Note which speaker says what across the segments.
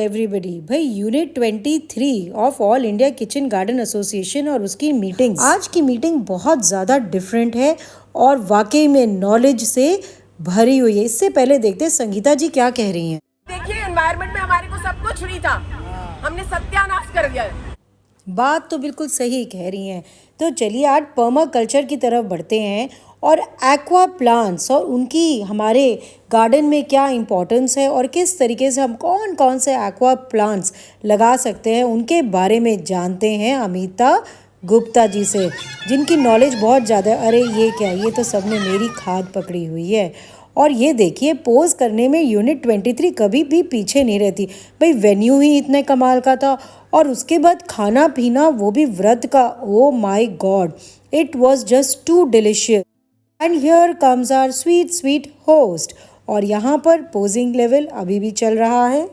Speaker 1: Everybody. भाई unit 23 of all India kitchen garden association और उसकी मीटिंग, आज की मीटिंग बहुत ज़्यादा डिफरेंट है और वाकई में नॉलेज से भरी हुई है। इससे पहले देखते हैं संगीता जी क्या कह रही हैं।
Speaker 2: देखिए एनवायरनमेंट में हमारे को सब कुछ फ्री था, हमने सत्यानाश कर दिया।
Speaker 1: बात तो बिल्कुल सही कह रही हैं। तो चलिए आज पर्मा कल्चर की तरफ बढ़ते हैं और एक्वा प्लांट्स और उनकी हमारे गार्डन में क्या इम्पोर्टेंस है और किस तरीके से हम कौन कौन से एक्वा प्लांट्स लगा सकते हैं उनके बारे में जानते हैं अमिता गुप्ता जी से, जिनकी नॉलेज बहुत ज़्यादा है। अरे ये क्या, ये तो सबने मेरी खाद पकड़ी हुई है। और ये देखिए पोज करने में यूनिट 23 कभी भी पीछे नहीं रहती। भाई वेन्यू ही इतने कमाल का था और उसके बाद खाना पीना वो भी व्रत का। Oh my God, it was just too delicious. And here comes our sweet host. और यहाँ पर पोजिंग लेवल अभी भी चल रहा है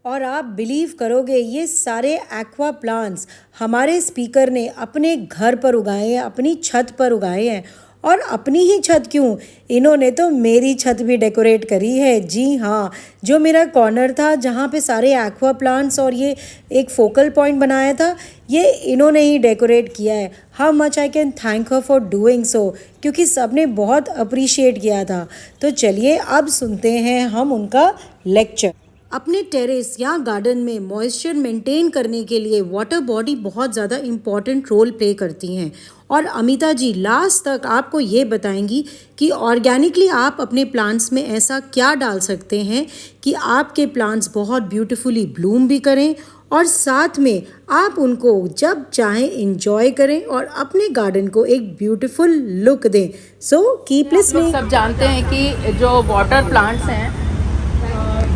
Speaker 1: और आप बिलीव करोगे ये सारे एक्वा प्लांट्स हमारे स्पीकर ने अपने घर पर उगाए हैं, अपनी छत पर उगाए हैं। और अपनी ही छत क्यों, इन्होंने तो मेरी छत भी डेकोरेट करी है। जी हाँ, जो मेरा कॉर्नर था जहाँ पे सारे एक्वा प्लांट्स और ये एक फोकल पॉइंट बनाया था, ये इन्होंने ही डेकोरेट किया है। How much I can thank her for doing so, क्योंकि सबने बहुत अप्रिशिएट किया था। तो चलिए अब सुनते हैं हम उनका लेक्चर। अपने टेरेस या गार्डन में मॉइस्चर मेंटेन करने के लिए वाटर बॉडी बहुत ज़्यादा इम्पॉर्टेंट रोल प्ले करती हैं। और अमिता जी लास्ट तक आपको ये बताएंगी कि ऑर्गेनिकली आप अपने प्लांट्स में ऐसा क्या डाल सकते हैं कि आपके प्लांट्स बहुत ब्यूटीफुली ब्लूम भी करें और साथ में आप उनको जब चाहें इंजॉय करें और अपने गार्डन को एक ब्यूटीफुल लुक दें। So keep listening.
Speaker 3: सब जानते हैं कि जो वाटर प्लांट्स हैं,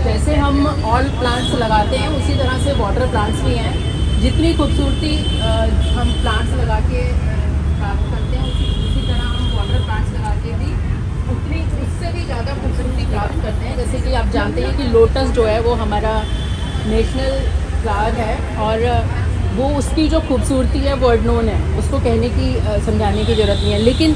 Speaker 3: जैसे हम ऑल प्लांट्स लगाते हैं उसी तरह से वाटर प्लांट्स भी हैं। जितनी खूबसूरती हम प्लांट्स लगा के प्राप्त करते हैं उसी तरह हम वाटर प्लांट्स लगा के भी उससे भी ज़्यादा खूबसूरती प्राप्त करते हैं। जैसे कि आप जानते हैं कि लोटस जो है वो हमारा नेशनल फ्लावर है और वो उसकी जो खूबसूरती है वर्ल्ड नोन है, उसको कहने की समझाने की ज़रूरत नहीं है। लेकिन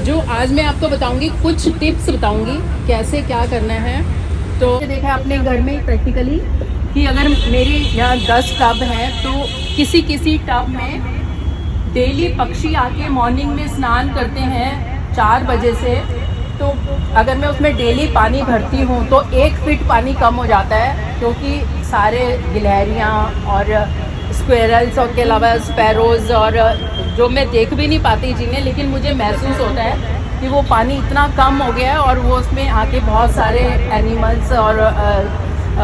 Speaker 3: जो आज मैं आपको बताऊँगी, कुछ टिप्स बताऊँगी कैसे क्या करना है। तो देखा आपने घर में प्रैक्टिकली कि अगर मेरे यहाँ 10 टब हैं तो किसी टब में डेली पक्षी आके मॉर्निंग में स्नान करते हैं 4 बजे से। तो अगर मैं उसमें डेली पानी भरती हूँ तो 1 फीट पानी कम हो जाता है, क्योंकि सारे गिलहरियाँ और स्क्वेरल्स और के अलावा स्पैरोज़ और जो मैं देख भी नहीं पाती जिन्हें, लेकिन मुझे महसूस होता है कि वो पानी इतना कम हो गया है और वो उसमें आके बहुत सारे एनिमल्स और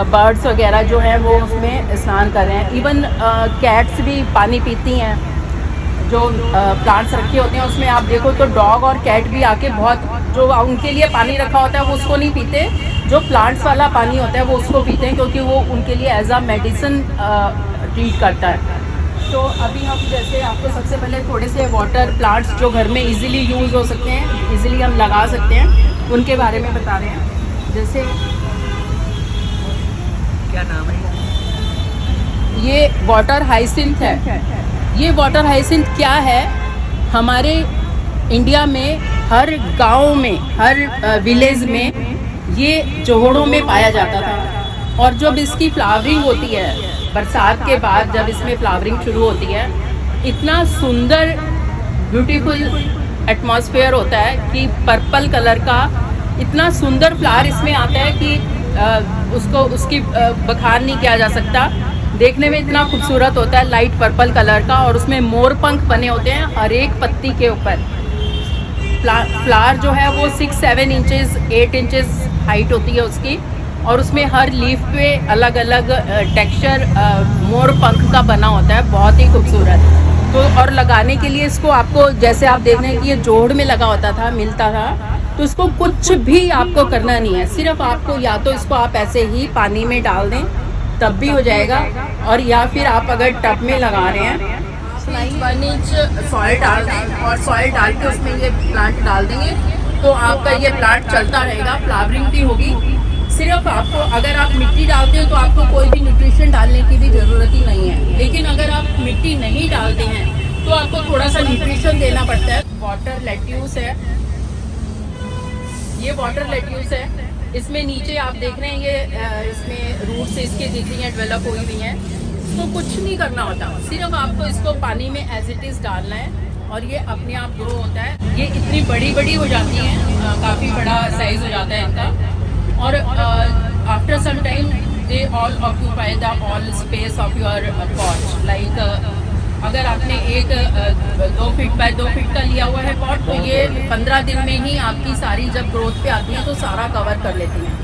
Speaker 3: बर्ड्स वगैरह जो हैं वो उसमें स्नान कर रहे हैं। इवन कैट्स भी पानी पीती हैं। जो प्लांट्स रखे होते हैं उसमें आप देखो तो डॉग और कैट भी आके बहुत, जो उनके लिए पानी रखा होता है वो उसको नहीं पीते, जो प्लांट्स वाला पानी होता है वो उसको पीते हैं, क्योंकि वो उनके लिए एज अ मेडिसिन ट्रीट करता है। तो अभी हम जैसे आपको सबसे पहले थोड़े से वाटर प्लांट्स जो घर में इजीली यूज़ हो सकते हैं, इजीली हम लगा सकते हैं, उनके बारे में बता रहे हैं। जैसे क्या नाम है, ये वाटर हाइसिंथ है। ये वाटर हाइसिंथ क्या है, हमारे इंडिया में हर गांव में, हर विलेज में ये जोड़ों में पाया जाता था। और जब इसकी फ्लावरिंग होती है बरसात के बाद, जब इसमें फ्लावरिंग शुरू होती है, इतना सुंदर ब्यूटीफुल एटमॉस्फेयर होता है कि पर्पल कलर का इतना सुंदर फ्लावर इसमें आता है कि उसकी बखान नहीं किया जा सकता। देखने में इतना खूबसूरत होता है, लाइट पर्पल कलर का, और उसमें मोर पंख बने होते हैं हर एक पत्ती के ऊपर। फ्लावर जो है वो 6-7 इंचेस 8 इंचेस हाइट होती है उसकी, और उसमें हर लीफ पे अलग अलग टेक्सचर मोर पंख का बना होता है, बहुत ही खूबसूरत। तो और लगाने के लिए इसको आपको, जैसे आप देख रहे हैं कि ये जोड़ में लगा होता था, मिलता था, तो इसको कुछ भी आपको करना नहीं है। सिर्फ आपको या तो इसको आप ऐसे ही पानी में डाल दें तब भी हो जाएगा, और या फिर आप अगर टब में लगा रहे हैं 1 इंच सॉइल डाल दें और सॉइल डाल के उसमें ये प्लांट डाल देंगे तो आपका ये प्लांट चलता रहेगा, फ्लावरिंग भी होगी। सिर्फ आपको, अगर आप मिट्टी डालते हो तो आपको कोई भी न्यूट्रिशन डालने की भी ज़रूरत ही नहीं है। लेकिन अगर आप मिट्टी नहीं डालते हैं तो आपको थोड़ा सा न्यूट्रिशन देना पड़ता है। वाटर लेट्यूस है, ये वाटर लेट्यूस है। इसमें नीचे आप देख रहे हैं ये इसमें रूट्स इसके दिख रही हैं, डेवलप हुई हुई हैं। तो कुछ नहीं करना होता, सिर्फ आपको इसको पानी में एज इट इज़ डालना है और ये अपने आप ग्रो होता है। ये इतनी बड़ी बड़ी हो जाती हैं, काफ़ी बड़ा साइज़ हो जाता है इनका। और after some time they all occupy the all space of your pot. Like अगर आपने एक 2 फीट बाय 2 फीट का लिया हुआ है पॉट, तो ये 15 दिन में ही आपकी सारी जब ग्रोथ पे आती है तो सारा कवर कर लेती हैं।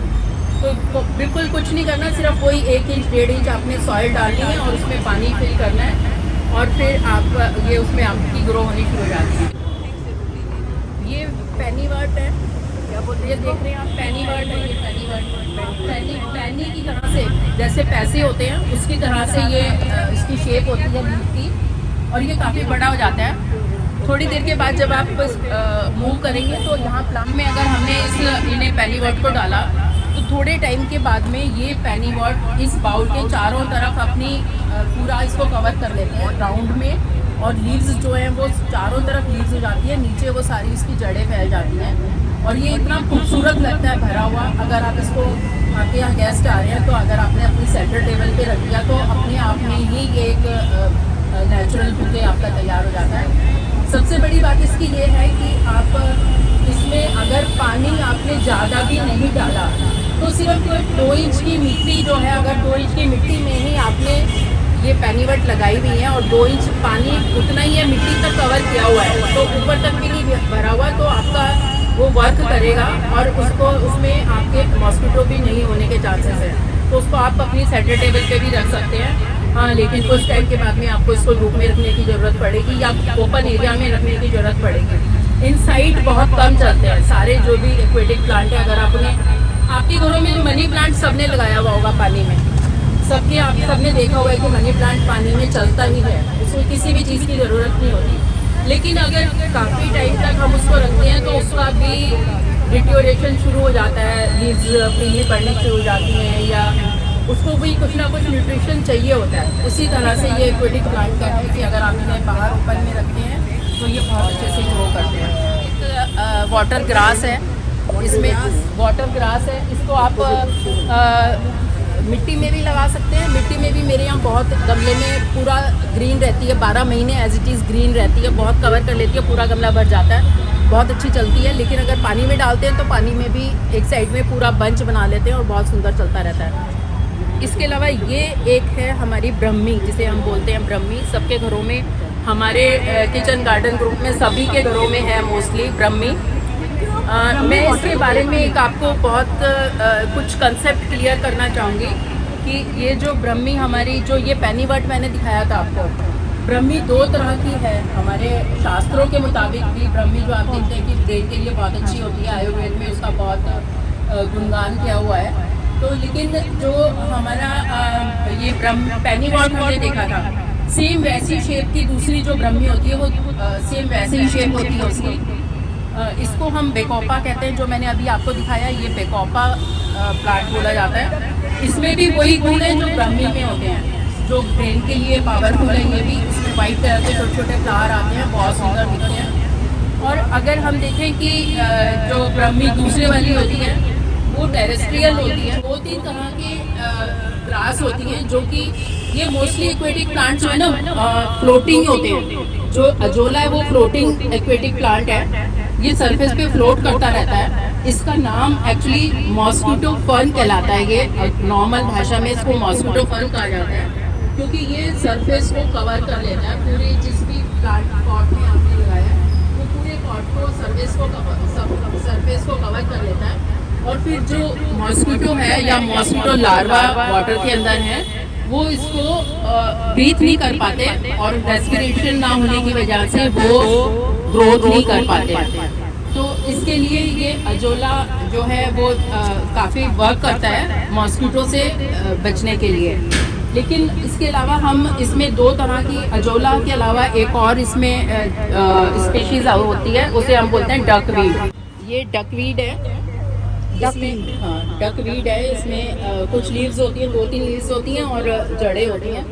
Speaker 3: तो बिल्कुल कुछ नहीं करना, सिर्फ वही 1 इंच 1.5 इंच आपने सॉइल डालनी है और उसमें पानी फिल करना है और फिर आप ये उसमें आपकी ग्रो होनी शुरू हो जाती है। ये पेनीवर्ट है, क्या बोलते हैं, ये देख रहे हैं आप, पेनीवर्ट है। ये पेनीवर्ट पैनी की तरह से, जैसे पैसे होते हैं उसकी तरह से ये इसकी शेप होती है लीफ की, और ये काफ़ी बड़ा हो जाता है। थोड़ी देर के बाद जब आप मूव करेंगे तो यहाँ प्लांट में अगर हमने इन्हें पेनीवर्ट को डाला तो थोड़े टाइम के बाद में ये पेनीवर्ट इस बाउल के चारों तरफ अपनी पूरा इसको कवर कर लेते हैं राउंड में, और लीव्स जो हैं वो चारों तरफ लीव्स हो जाती है, नीचे वो सारी इसकी जड़ें फैल जाती हैं और ये इतना खूबसूरत लगता है भरा हुआ। अगर आप इसको, आपके यहाँ गेस्ट आ रहे हैं तो अगर आपने अपनी सेंटर टेबल पे रख दिया तो अपने आप में ही ये एक नेचुरल बुके आपका तैयार हो जाता है। सबसे बड़ी बात इसकी ये है कि आप इसमें अगर पानी आपने ज़्यादा भी नहीं डाला तो सिर्फ 2 इंच की मिट्टी जो है, अगर 2 इंच की मिट्टी में ही आपने ये पेनीवर्ट लगाई हुई है और 2 इंच पानी उतना ही है मिट्टी तक कवर किया हुआ है, तो ऊपर तक भी नहीं भरा हुआ, तो आपका वो वर्क करेगा और उसको उसमें आपके मॉस्किटो भी नहीं होने के चांसेस हैं। तो उसको आप अपनी सेंटर टेबल पे भी रख सकते हैं। हाँ, लेकिन कुछ टाइम के बाद में आपको इसको धूप में रखने की ज़रूरत पड़ेगी या ओपन एरिया में रखने की ज़रूरत पड़ेगी। इनसाइड बहुत कम चलते हैं सारे जो भी एक्वेटिक प्लांट है। अगर आपके घरों में मनी प्लांट सबने लगाया हुआ होगा पानी में, आप सबने देखा हुआ है कि मनी प्लांट पानी में चलता ही है, उसमें किसी भी चीज़ की ज़रूरत नहीं होती। लेकिन अगर काफ़ी टाइम तक हम उसको रखते हैं तो उसका भी डिटोरेशन शुरू हो जाता है, लीव्स पीली पड़नी शुरू हो जाती हैं, या उसको भी कुछ ना कुछ न्यूट्रिशन चाहिए होता है। उसी तरह से ये एक्वेटिक प्लांट का है कि अगर आप इन्हें बाहर ओपन में रखते हैं तो ये बहुत अच्छे से ग्रो करते हैं। एक वाटर ग्रास है, इसमें वाटर ग्रास है, इसको आप मिट्टी में भी लगा सकते हैं। मिट्टी में भी मेरे यहाँ बहुत गमले में पूरा ग्रीन रहती है, 12 महीने एज इट इज़ ग्रीन रहती है, बहुत कवर कर लेती है, पूरा गमला भर जाता है, बहुत अच्छी चलती है। लेकिन अगर पानी में डालते हैं तो पानी में भी एक साइड में पूरा बंच बना लेते हैं और बहुत सुंदर चलता रहता है। इसके अलावा ये एक है हमारी ब्रह्मी, जिसे हम बोलते हैं ब्रह्मी। सबके घरों में, हमारे किचन गार्डन ग्रुप में सभी के घरों में है मोस्टली ब्रह्मी। मैं इसके बारे में एक आपको बहुत कुछ कंसेप्ट क्लियर करना चाहूँगी कि ये जो ब्रह्मी हमारी, जो ये पेनीवर्ट मैंने दिखाया था आपको, ब्रह्मी 2 तरह की है। हमारे शास्त्रों के मुताबिक भी ब्रह्मी जो आप देखते हैं कि ब्रेन के लिए बहुत अच्छी होती है, आयुर्वेद में उसका बहुत गुणगान किया हुआ है। तो लेकिन जो हमारा ये पेनीवर्ट हमने देखा था, सेम वैसी शेप की दूसरी जो ब्रह्मी होती है वो सेम वैसे ही शेप होती है उसकी। इसको हम बेकोपा कहते हैं, जो मैंने अभी आपको दिखाया, ये बेकोपा प्लांट बोला जाता है। इसमें भी वही गुण है जो ब्रह्मी में होते हैं, जो ब्रेन के लिए पावरफुल है। ये भी इसमें वाइट कलर के छोटे छोटे फ्लावर आते हैं, बहुत सुंदर दिखते हैं। और अगर हम देखें कि जो ब्रह्मी दूसरे वाली होती है वो टेरेस्ट्रियल होती है। 2-3 तरह के ग्रास होती हैं, जो कि ये मोस्टली एक्वेटिक प्लांट जो है ना फ्लोटिंग होते हैं। जो अजोला है वो फ्लोटिंग एक्वेटिक प्लांट है, ये सरफेस पे फ्लोट करता रहता है। इसका नाम एक्चुअली मॉस्किटो फर्न कहलाता है। ये नॉर्मल भाषा में इसको मॉस्किटो फर्न कहा जाता है, क्योंकि ये सरफेस को कवर कर लेता है। पूरे जिस भी प्लांट पॉट में आपने लगाया है वो पूरे पॉट को सरफेस को कवर कर लेता है। और फिर जो मॉस्किटो है या मॉस्किटो लार्वा वाटर के अंदर है, वो इसको ब्रीथ नहीं कर पाते और रेस्पिरेशन ना होने की वजह से वो ग्रोथ नहीं कर पाते। तो इसके लिए ये अजोला जो है वो काफ़ी वर्क करता है मॉस्किटो से बचने के लिए। लेकिन इसके अलावा हम इसमें 2 तरह की, अजोला के अलावा एक और इसमें स्पीशीज होती है, उसे हम बोलते हैं डकवीड। ये डकवीड है, डकवीड है। इसमें कुछ लीव्स होती हैं, 2-3 लीव्स होती हैं और जड़ें होती हैं।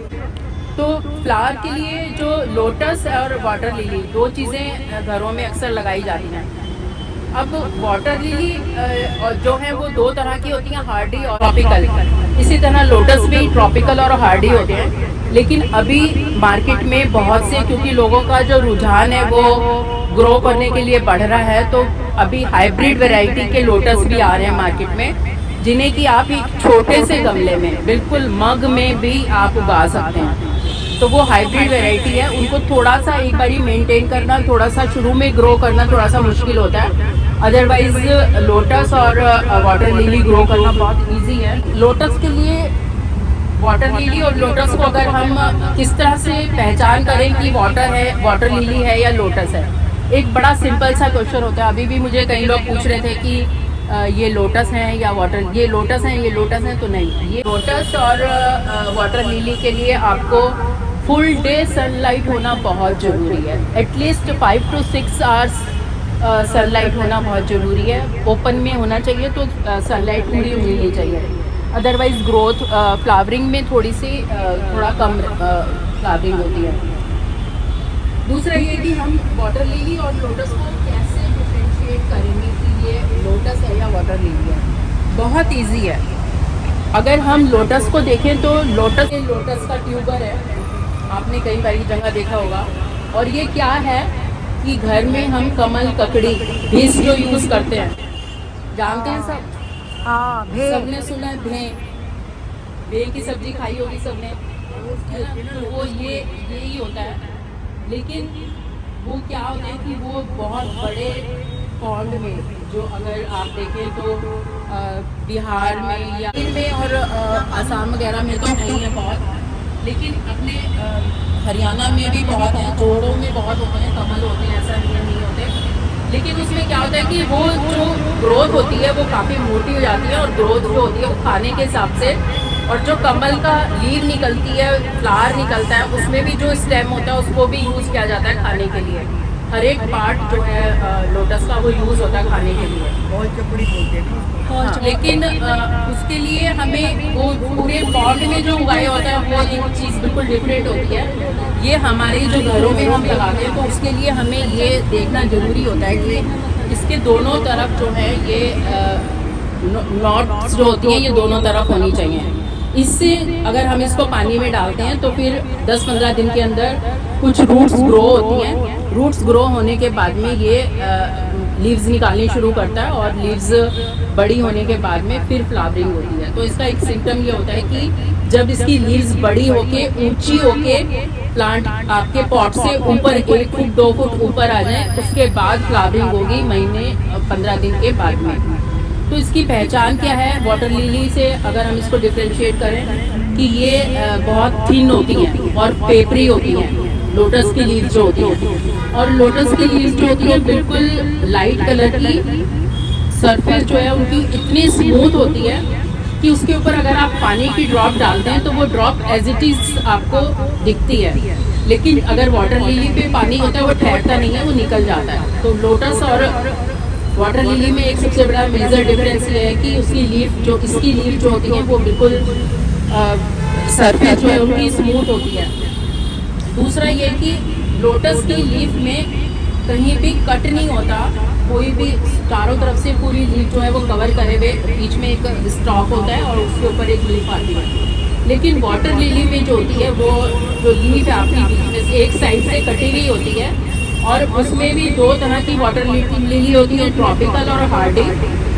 Speaker 3: तो फ्लावर के लिए जो लोटस और वाटर लिली 2 चीज़ें घरों में अक्सर लगाई जाती हैं। अब वाटर लिली जो है वो दो तरह की होती हैं, हार्डी और ट्रॉपिकल। इसी तरह लोटस भी ट्रॉपिकल और हार्डी होते हैं, लेकिन अभी मार्केट में बहुत से, क्योंकि लोगों का जो रुझान है वो ग्रो करने के लिए बढ़ रहा है, तो अभी हाइब्रिड वैरायटी के लोटस भी आ रहे हैं मार्केट में, जिन्हें कि आप एक छोटे से गमले में, बिल्कुल मग में भी आप उगा सकते हैं। तो वो हाइब्रिड वैरायटी है, उनको थोड़ा सा एक बारी मेंटेन करना, थोड़ा सा शुरू में ग्रो करना थोड़ा सा मुश्किल होता है। अदरवाइज लोटस और वाटर लिली ग्रो करना बहुत इजी है। लोटस के लिए वाटर लिली और लोटस को अगर हम किस तरह से पहचान करें कि वाटर लिली है या लोटस है, एक बड़ा सिंपल सा क्वेश्चन होता है। अभी भी मुझे कई लोग पूछ रहे थे कि ये लोटस हैं या ये लोटस हैं, ये लोटस हैं, तो नहीं, ये लोटस और वाटर लिली के लिए आपको फुल डे सनलाइट होना बहुत ज़रूरी है। एटलीस्ट 5 to 6 आवर्स सनलाइट होना बहुत ज़रूरी है। ओपन में होना चाहिए, तो सनलाइट पूरी मिलनी चाहिए। अदरवाइज ग्रोथ फ्लावरिंग में थोड़ा कम फ्लावरिंग होती है। दूसरा ये कि हम वाटर लिली और लोटस को कैसे डिफ्रेंशिएट करेंगे कि ये लोटस है या वाटर लिली है। बहुत इजी है। अगर हम लोटस को देखें तो लोटस का ट्यूबर है, आपने कई बारी जगह देखा होगा। और ये क्या है कि घर में हम कमल ककड़ी बीज जो यूज़ करते हैं, जानते हैं सब?
Speaker 1: हाँ,
Speaker 3: सबने सुना है भें की सब्जी खाई होगी सबने, तो वो यही होता है। लेकिन वो क्या होता है कि वो बहुत बड़े पॉन्ड में, जो अगर आप देखें तो बिहार में या में और आसाम वगैरह में तो नहीं है बहुत, लेकिन अपने हरियाणा में भी बहुत है, जोड़ों में बहुत होते हैं, कमल होते हैं, ऐसा नहीं होते। लेकिन उसमें क्या होता है कि वो जो ग्रोथ होती है वो काफ़ी मोटी हो जाती है, और ग्रोथ जो होती है वो खाने के हिसाब से, और जो कमल का लीव निकलती है, फ्लावर निकलता है, उसमें भी जो स्टेम होता है उसको भी यूज़ किया जाता है खाने के लिए। हर एक पार्ट जो है लोटस का वो यूज़ होता है खाने के लिए। हाँ, लेकिन उसके लिए हमें वो पूरे पॉट में जो उगाया होता है वो एक चीज़ बिल्कुल डिफरेंट होती है। ये हमारे जो घरों में हम लगाते हैं, तो उसके लिए हमें ये देखना ज़रूरी होता है कि इसके दोनों तरफ जो है ये नॉट्स जो होती हैं ये दोनों तरफ होनी चाहिए। इससे अगर हम इसको पानी में डालते हैं तो फिर 10-15 दिन के अंदर कुछ रूट्स ग्रो होती हैं। रूट्स ग्रो होने के बाद में ये लीव्स निकालनी शुरू करता है, और लीव्स बड़ी होने के बाद में फिर फ्लावरिंग होती है। तो इसका एक सिम्टम ये होता है कि जब इसकी लीव्स बड़ी होके ऊंची होके प्लांट आपके पॉट से ऊपर 1 फुट 2 फुट ऊपर आ जाए, उसके बाद फ्लावरिंग होगी महीने 15 दिन के बाद में। तो इसकी पहचान क्या है वाटर लिली से, अगर हम इसको डिफ्रेंशिएट करें कि ये बहुत थिन होती हैं और पेपरी होती हैं, लोटस की लीव्स जो होती हैं। और लोटस की लीव्स जो होती है बिल्कुल लाइट कलर की, सरफेस जो है उनकी इतनी स्मूथ होती है कि उसके ऊपर अगर आप पानी की ड्रॉप डालते हैं तो वो ड्रॉप एज इट इज़ आपको दिखती है। लेकिन अगर वाटर लिली पे पानी होता है वो ठहरता नहीं है, वो निकल जाता है। तो लोटस और वाटर लिली में एक सबसे बड़ा मेजर डिफरेंस ये है कि इसकी लीफ जो होती है वो बिल्कुल सरफेस जो है उनकी स्मूथ होती है। दूसरा ये कि लोटस की लीफ में कहीं भी कट नहीं होता, कोई भी चारों तरफ से पूरी लीफ जो है वो कवर करे हुए, बीच में एक स्टॉक होता है और उसके ऊपर एक लीफ आती है। लेकिन वाटर लिली में जो होती है वो जो लीफ है आपकी बीच में से एक साइड से कटी हुई होती है, और उसमें भी 2 तरह की वाटर लिली होती है, ट्रॉपिकल और हार्डी।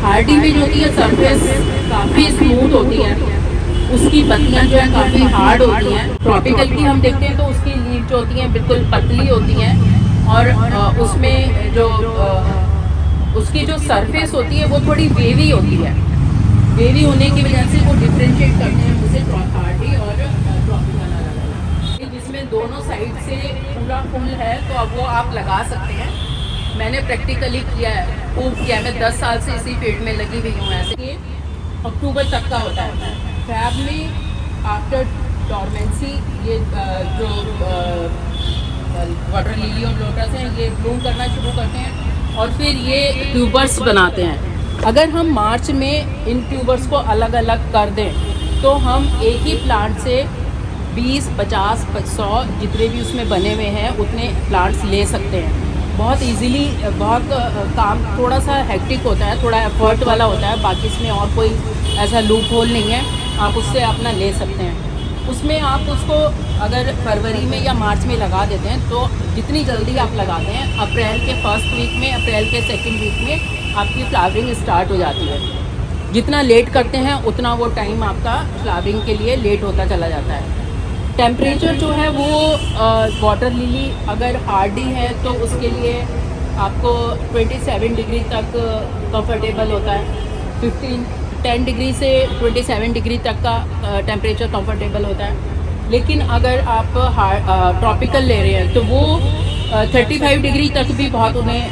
Speaker 3: हार्डी में जो होती है सरफेस काफ़ी स्मूथ होती है, उसकी पत्तियां जो है काफ़ी हार्ड होती हैं। ट्रॉपिकल की हम देखते हैं तो उसकी लीफ जो होती हैं बिल्कुल पतली होती हैं, और उसमें जो उसकी जो सरफेस होती है वो थोड़ी वेवी होती है। वेवी होने की वजह से वो डिफ्रेंशिएट करते हैं उसे हार्डी और ट्रॉपिकल अलग, जिसमें दोनों साइड से पूरा फूल है तो अब वो आप लगा सकते हैं। मैंने प्रैक्टिकली किया है, प्रूव किया है। मैं 10 साल से इसी फील्ड में लगी हुई हूँ। ऐसे ये अक्टूबर तक का होता है। फैब में आफ्टर डॉर्मेंसी ये जो वाटर लिली और लोटस हैं ये ब्लूम करना शुरू करते हैं, और फिर ये ट्यूबर्स बनाते हैं। अगर हम मार्च में इन ट्यूबर्स को अलग अलग कर दें तो हम एक ही प्लांट से 20, 50, 100 जितने भी उसमें बने हुए हैं उतने प्लांट्स ले सकते हैं। बहुत इजीली बहुत काम थोड़ा सा हेक्टिक होता है, थोड़ा एफर्ट वाला होता है, बाकी इसमें और कोई ऐसा लूप होल नहीं है, आप उससे अपना ले सकते हैं। उसमें आप उसको अगर फरवरी में या मार्च में लगा देते हैं तो जितनी जल्दी आप लगाते हैं, अप्रैल के फर्स्ट वीक में, अप्रैल के सेकंड वीक में आपकी फ्लावरिंग स्टार्ट हो जाती है। जितना लेट करते हैं उतना वो टाइम आपका फ्लावरिंग के लिए लेट होता चला जाता है। टेम्परेचर जो है वो वाटर लिली अगर हार्डी है तो उसके लिए आपको 27 डिग्री तक कंफर्टेबल होता है। 10 डिग्री से 27 डिग्री तक का टेम्परेचर कंफर्टेबल होता है। लेकिन अगर आप ट्रॉपिकल ले रहे हैं तो वो 35 डिग्री तक भी बहुत उन्हें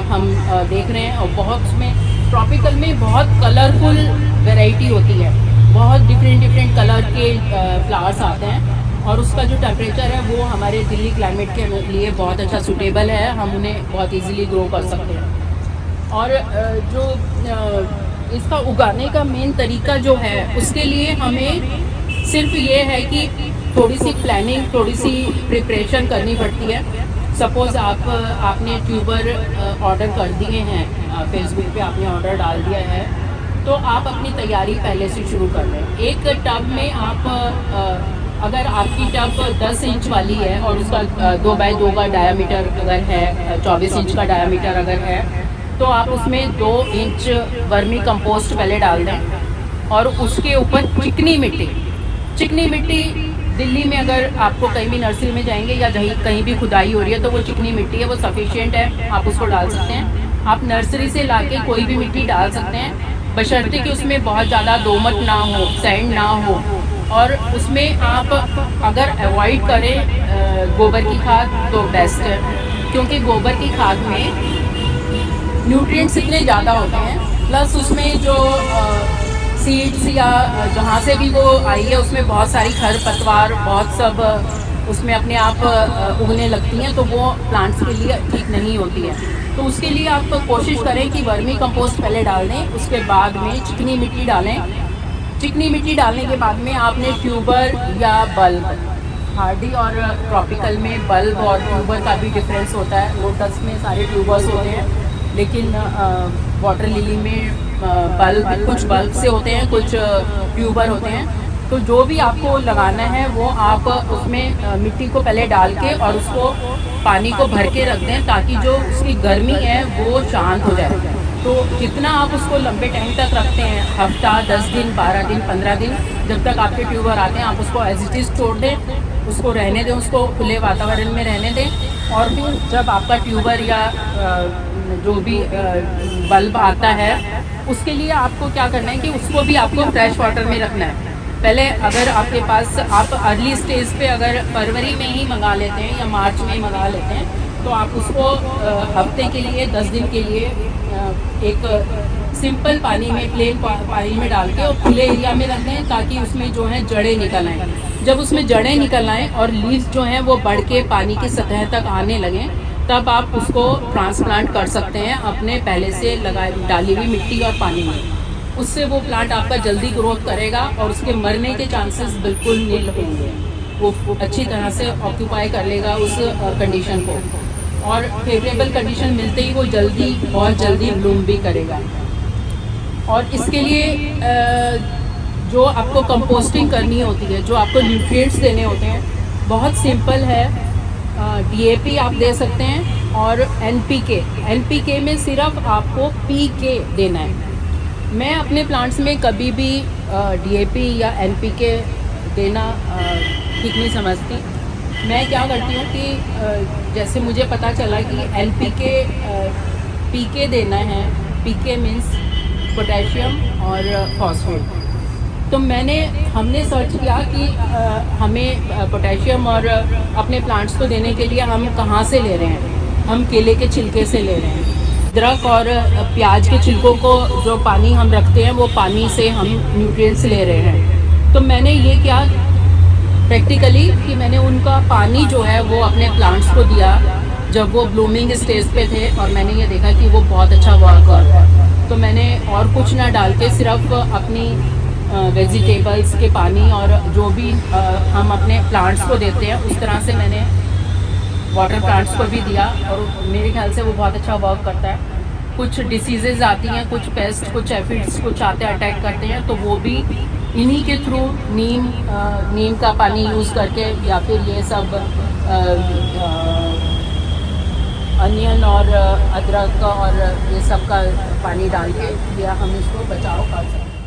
Speaker 3: हम देख रहे हैं। और बहुत उसमें ट्रॉपिकल में बहुत कलरफुल वैरायटी होती है, बहुत डिफरेंट कलर के फ्लावर्स आते हैं और उसका जो टेम्परेचर है वो हमारे दिल्ली क्लाइमेट के लिए बहुत अच्छा सूटेबल है, हम उन्हें बहुत इजीली ग्रो कर सकते हैं। और जो इसका उगाने का मेन तरीका जो है उसके लिए हमें सिर्फ ये है कि थोड़ी सी प्लानिंग, थोड़ी सी प्रिपरेशन करनी पड़ती है। सपोज़ आपने ट्यूबर ऑर्डर कर दिए हैं, फेसबुक पे आपने ऑर्डर डाल दिया है, तो आप अपनी तैयारी पहले से शुरू कर लें। एक टब में आप अगर आपकी टब 10 इंच वाली है और उसका 2 बाय 2 का डायामीटर अगर है, 24 इंच का डायामीटर अगर है, तो आप उसमें 2 इंच वर्मी कंपोस्ट पहले डाल दें और उसके ऊपर चिकनी मिट्टी दिल्ली में अगर आपको कहीं भी नर्सरी में जाएंगे या कहीं भी खुदाई हो रही है तो वो चिकनी मिट्टी है, वो सफिशिएंट है, आप उसको डाल सकते हैं। आप नर्सरी से लाके कोई भी मिट्टी डाल सकते हैं, बशर्ते कि उसमें बहुत ज़्यादा दोमट ना हो, सैंड ना हो। और उसमें आप अगर अवॉइड करें गोबर की खाद तो बेस्ट है, क्योंकि गोबर की खाद में न्यूट्रिएंट्स इतने ज़्यादा होते हैं, प्लस उसमें जो सीड्स या जहाँ से भी वो आई है उसमें बहुत सारी खरपतवार बहुत सब उसमें अपने आप उगने लगती हैं, तो वो प्लांट्स के लिए ठीक नहीं होती है। तो उसके लिए आप कोशिश करें कि वर्मी कंपोस्ट पहले डाल दें, उसके बाद में चिकनी मिट्टी डालें। चिकनी मिट्टी डालने के बाद में आपने ट्यूबर या बल्ब, हार्डी और ट्रॉपिकल में बल्ब और ट्यूबर का भी डिफरेंस होता है। लोटस में सारे ट्यूबर्स होते हैं, लेकिन वाटर लिली में बल्ब, कुछ बल्ब से होते हैं, कुछ ट्यूबर होते हैं। तो जो भी आपको लगाना है वो आप उसमें मिट्टी को पहले डाल के और उसको पानी को भर के रख दें, ताकि जो उसकी गर्मी है वो शांत हो जाए। तो जितना आप उसको लंबे टाइम तक रखते हैं, हफ्ता, 10 दिन, 12 दिन, 15 दिन, जब तक आपके ट्यूबर आते हैं, आप उसको एज इट इज़ छोड़ दें, उसको रहने दें, उसको खुले वातावरण में रहने दें। और फिर जब आपका ट्यूबर या जो भी बल्ब आता है, उसके लिए आपको क्या करना है कि उसको भी आपको फ्रेश वाटर में रखना है। पहले अगर आपके पास, आप अर्ली स्टेज पे अगर फरवरी में ही मंगा लेते हैं या मार्च में ही मंगा लेते हैं, तो आप उसको हफ्ते के लिए, 10 दिन के लिए एक सिंपल पानी में, प्लेन पानी में डाल के और खुले एरिया में रख दें, ताकि उसमें जो है जड़ें निकल आएँ। जब उसमें जड़ें निकल आएँ और लीव्स जो हैं वो बढ़ के पानी की सतह तक आने लगें, तब आप उसको ट्रांसप्लांट कर सकते हैं अपने पहले से डाली हुई मिट्टी और पानी में। उससे वो प्लांट आपका जल्दी ग्रोथ करेगा और उसके मरने के चांसेस बिल्कुल नील होंगे। वो अच्छी तरह से ऑक्यूपाई कर लेगा उस कंडीशन को, और फेवरेबल कंडीशन मिलते ही वो जल्दी, बहुत जल्दी ब्लूम भी करेगा। और इसके लिए जो आपको कंपोस्टिंग करनी होती है, जो आपको न्यूट्रिएंट्स देने होते हैं, बहुत सिंपल है। DAP आप दे सकते हैं और NPK में सिर्फ आपको PK देना है। मैं अपने प्लांट्स में कभी भी DAP या NPK देना ठीक नहीं समझती। मैं क्या करती हूँ कि जैसे मुझे पता चला कि NPK PK देना है, PK मीन्स पोटेशियम और फॉस्फेट, तो हमने सर्च किया कि हमें पोटेशियम और अपने प्लांट्स को देने के लिए हम कहाँ से ले रहे हैं। हम केले के छिलके से ले रहे हैं, अदरक और प्याज के छिलकों को जो पानी हम रखते हैं वो पानी से हम न्यूट्रिएंट्स ले रहे हैं। तो मैंने ये किया प्रैक्टिकली कि मैंने उनका पानी जो है वो अपने प्लांट्स को दिया जब वो ब्लूमिंग स्टेज पे थे, और मैंने ये देखा कि वो बहुत अच्छा वर्क कर रहा है। तो मैंने और कुछ ना डाल के सिर्फ अपनी वेजिटेबल्स के पानी और जो भी हम अपने प्लांट्स को देते हैं, उस तरह से मैंने वाटर प्लांट्स को भी दिया और मेरे ख्याल से वो बहुत अच्छा वर्क करता है। कुछ डिसीजेज आती हैं, कुछ पेस्ट, कुछ एफिड्स, कुछ आते अटैक करते हैं, तो वो भी इन्हीं के थ्रू नीम का पानी यूज़ करके या फिर ये सब अनियन और अदरक और ये सब का पानी डाल के या हम इसको बचाव कर सकते हैं।